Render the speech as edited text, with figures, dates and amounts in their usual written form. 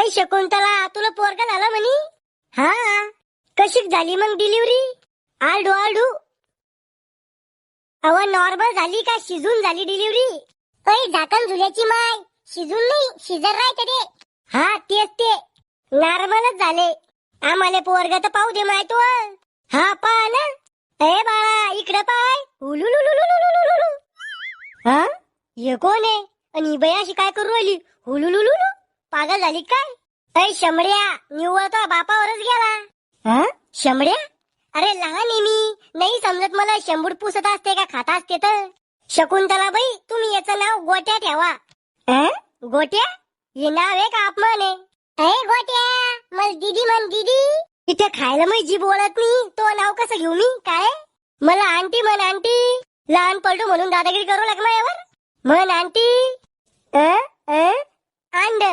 ऐ शकुंतला, तुला पोरगा झाला म्हणी? हा. कशी झाली मग डिलिव्हरी? आलडू आलडू. अव नॉर्मल झाली का शिजून झाली डिलिव्हरी? ऐ झाकण झुल्याची माय, शिजून नाही शिजर राहते ते. हा तेच ते, नॉर्मलच झाले. आम्हाला पोरगा तर पाहू दे माय तू. हा पहा ना. ए बाळा इकडे पाय. हुलुलुलुलुलुलुलु. हा हे कोण आहे? आणि ही बाई अशी काय करू राहिली? हुलुलुलुलु. पागल झाली काय? ऐ शंभड्या, निव्वळ तो बापावरच गेला. हा शंभड्या, अरे लहान आहे मी, नाही समजत मला शंभूड पुसत असते का खाता असते तर. शकुंतला बाई, तुम्ही याचं नाव गोट्या ठेवा. गोट्या? हे नाव आहे का अपमान आहे? ए गोट्या, मला दीदी म्हण दीदी. इथे खायला मी जी बोलत नाही, तो नाव कसं घेऊ मी? काय मला आंटी म्हण आंटी. लहान पलटू म्हणून दादागिरी करू लाग माझ्यावर. म्हण आंटी. अंड